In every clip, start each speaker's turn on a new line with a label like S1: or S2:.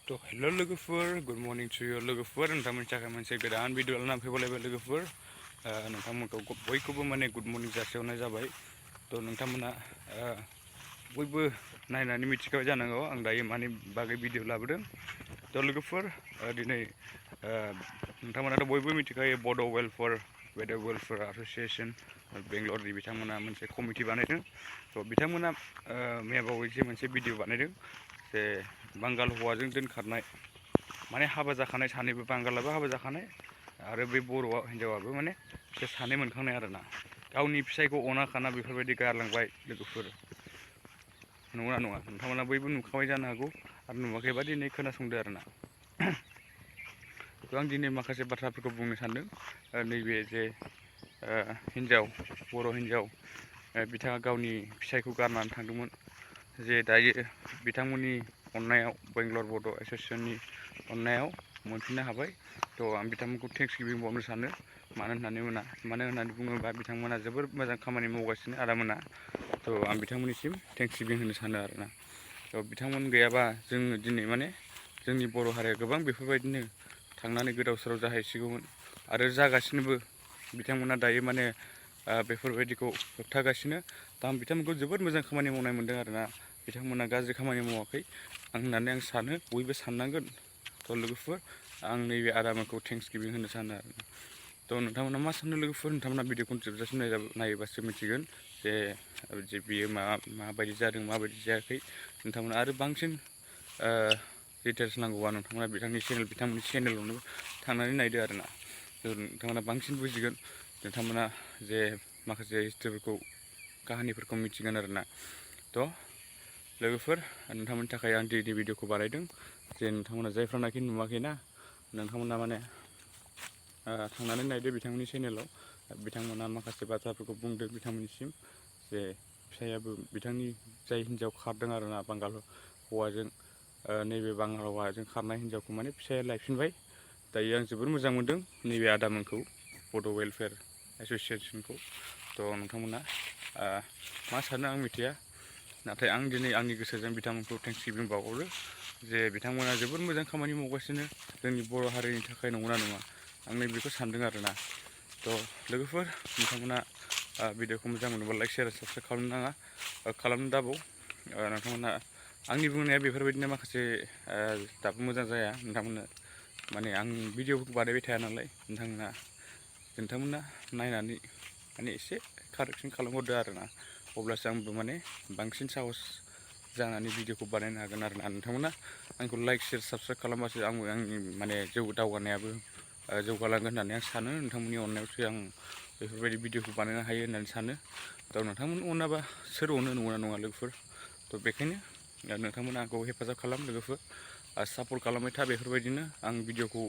S1: तो हेलो लोगोफोर good morning to you लोगोफोर नोंथांमोननि थाखाय मोनसे गोदान भिडिअ लानानै फैबावलायबाय लोगोफोर नोंथांमोनखौ बयखौबो माने गुड मर्निं जासिहरनाय जाबाय तो नोंथांमोना बयबो नायनानै मिथिखाबाय जानांगौ आं दायो मानि बागै भिडिअ लाबोदों तो लोगोफोर दिनै नोंथांमोनाथ' बयबो मिथिखायो बड' वेलफेयार एस'सिएशन बेंगलरनि बिथांमोना मोनसे कमिटि बानायदों तो बिथांमोना मैयाबावैसो मोनसे भिडिअ बानायदों जे बांगाल हौवाजों दोनखारनाय माने हाबा जाखानाय सानैबो बांगालाबो हाबा जाखानाय आरो बे बर' हिन्जावाबो माने बिसोर सानै मोनखांनाय आरोना गावनि फिसायखौ अना खाना बेफोरबायदि गारलांबाय लोगोफोर नङा नोंथांमोना बयबो नुखाबाय जानो हागौ आरो नुवाखैबा दिनै खोनासंदो आरोना तो आं दिनै माखासे बाथ्राफोरखौ बुंनो सानदों नैबे जे हिन्जाव बर' हिन्जाव बिथाङा गावनि फिसायखौ गारनानै थांदोंमोन जे दायो बिथांमोननि अननायाव बेंगलर बड' एस'सिएशननि अननायाव मोनफिननो हाबाय तो आं बिथांमोनखौ थेंक्स गिभिं बावनो सानो मानो होननानै बुङोबा बिथांमोना जोबोर मोजां खामानि मावगासिनो आदामोना तो आं बिथांमोननिसिम थेंक्स गिभिं होनो सानो आरोना तो बिथांमोन गैयाबा जोङो दिनै माने जोंनि बर' हारिया गोबां बेफोरबायदिनो थांनानै गोदाव सोराव जाहैसिगौमोन आरो जागासिनोबो बिथांमोना दायो माने बेफोरबायदिखौ होबथागासिनो दा आं बिथांमोनखौ जोबोद मोजां खामानि मावनाय मोनदों आरोना बिथांमोना गाज्रि खामानि मावाखै होननानै आं सानो बयबो साननांगोन तो लोगोफोर आं नैबे आदामोनखौ थेंक्स गिभिं होनो सानो आरोना तो नोंथांमोना मा सानो लोगोफोर नोंथांमोना भिडिअखौ जोबजासिम नायोबासो मिथिगोन जे बियो माबायदि जादों माबायदि जायाखै नोंथांमोना आरो बांसिन डिटेल्स नांगौबा नोंथांमोना बिथांमोननि चेनेलावनो थांनानै नायदो आरोना नोंथांमोना बांसिन बुजिगोन नोंथांमोना जे माखासे हिस्ट्रिफोरखौ काहानिफोरखौ मिथिगोन आरोना तो लोगोफोर नोंथांमोननि थाखाय आं दिनै भिडिअखौ बानायदों जे नोंथांमोना जायफ्रानाखि नुवाखैना नोंथांमोना माने थांनानै नायदो बिथांमोननि चेनेलाव बिथांमोना माखासे बाथ्राफोरखौ बुंदों बिथांमोननिसिम जे फिसायाबो बिथांनि जाय हिन्जाव खारदों आरोना बांगाल हौवाजों नैबे बांगाल हौवाजों खारनाय हिन्जावखौ माने फिसाया लायफिनबाय दायो आं जोबोर मोजां मोनदों नैबे आदामोनखौ बड' वेलफेयार एस'सिएशनखौ तो नोंथांमोना मा सानो आं मिथिया नाथाय आं दिनै आंनि गोसोजों बिथांमोनखौ थेंक्स गिभिं बावहरो जे बिथांमोना जोबोर मोजां खामानि मावगासिनो जोंनि बर' हारिनि थाखाय नंगौना नङा आं बेखौ सानदों आरोना तो लोगोफोर नोंथांमोना भिडिअखौ मोजां मोनोबा लाइक शेयार साबस्क्राइब खालामनो नाङा खालामनो दाबाव नोंथांमोना आंनि बुंनाया बेफोरबायदिनो माखासे दाबो मोजां जाया नोंथांमोना माने आं भिडिअफोरखौ बानायबाय थाया नालाय नोंथांमोना नायनानै माने एसे कारेक्सन खालामहरदो आरोना अब्लासो आंबो माने बांसिन साहस जानानै भिडिअखौ बानायनो हागोन आरोना नोंथांमोना आंखौ लाइक शेयार साबस्क्राइब खालामबासो आंबो आंनि माने दावगानायाबो जौगालांगोन होननानै आं सानो नोंथांमोननि अननायावसो आं बेफोरबायदि भिडिअखौ बानायनो हायो होननानै सानो दा नोंथांमोन अनाबा सोर अनो नंगौना नङा लोगोफोर तो बेखायनो नोंथांमोना आंखौ हेफाजाब खालाम लोगोफोर सापर्ट खालामबाय था बेफोरबायदिनो आं भिडिअखौ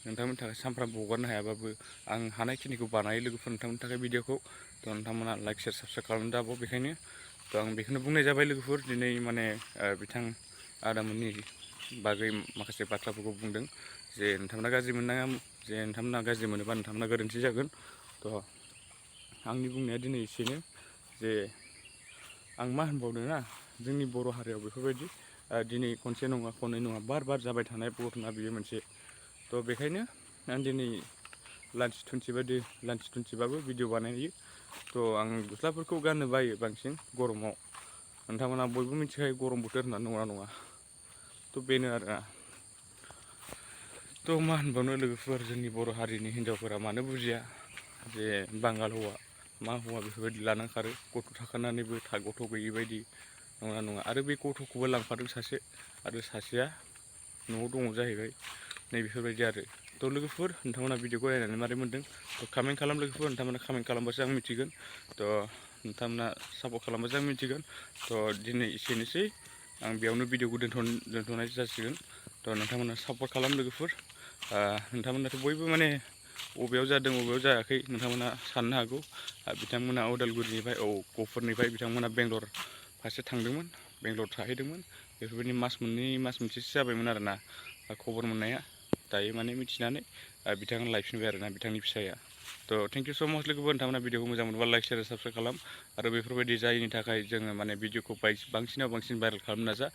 S1: नोंथांमोननि थाखाय सानफ्रामबो हगारनो हायाबाबो आं हानायखिनिखौ बानायो लोगोफोर नोंथांमोननि थाखाय भिडिअखौ तो नोंथांमोना लाइक शेयार साबस्क्राइब खालामनो दाबाव बेखायनो तो आं बेखौनो बुंनाय जाबाय लोगोफोर दिनै माने बिथां आदामोननि बागै माखासे बाथ्राफोरखौ बुंदों जे नोंथांमोना गाज्रि मोननाङा जे नोंथांमोना गाज्रि मोनोबा नोंथांमोना गोरोन्थि जागोन तो आंनि बुंनाया दिनै एसेनो जे आं मा होनबावनो ना जोंनि बर' हारियाव बेफोरबायदि दिनै खनसे नङा खननै नङा बार जाबाय थानाय घटना बियो मोनसे तो बेखायनो आं दिनै लान्थि थुन्थिबाबो भिडिअ बानायो तो आं गस्लाफोरखौ गाननो बायो बांसिन गरमाव नोंथांमोना बयबो मिथिखायो गरम बोथोर होनना नङा तो बेनो आरोना तो मा होनबावनो लोगोफोर जोंनि बर' हारिनि हिन्जावफोरा मानो बुजिया जे बांगाल हौवा मा हौवा बेफोरबायदि लानानै खारो गथ' थाखानानैबो गथ' गैयि बायदि नङा आरो बे गथ'खौबो लांफादों सासे आरो सासेया न'आव दङ जाहैबाय नै बेफोरबायदि आरो तो लोगोफोर नोंथांमोना भिडिअखौ नायनानै मारै मोन्दों तो कमेन्ट खालाम लोगोफोर नोंथांमोना कमेन्ट खालामबासो आं मिथिगोन तो नोंथांमोना सापर्ट खालामबासो आं मिथिगोन तो दिनै एसेनोसै आं बेयावनो भिडिअखौ दोनथ'नाय जासिगोन तो नोंथांमोना सापर्ट खालाम लोगोफोर नोंथांमोनाथ' बयबो माने बबेयाव जादों बबेयाव जायाखै नोंथांमोना साननो हागौ बिथांमोना उदालगुरिनिफ्राय गहपुरनिफ्राय बिथांमोना बेंगलर फारसे थांदोंमोन बेंगलर थाहैदोंमोन बेफोरबायदि मास मोनसेसो जाबायमोन आरोना खबर मोननाया दायो माने मिथिनानै बिथाङा लायफिनबाय आरोना बिथांनि फिसाया थ' थेंक इउ स' माच लोगोफोर, नोंथांमोना भिडिअखौ मोजां मोनोबा लाइक शेयार साबस्क्राइब खालाम आरो बेफोरबायदि जायैनि थाखाय जोङो माने भिडिअखौ बांसिनाव बांसिन भाइरेल खालामनो नाजा,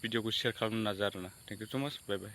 S1: भिडिअखौ शेयार खालामनो नाजा आरोना। थेंक इउ स' माच, बाय बाय।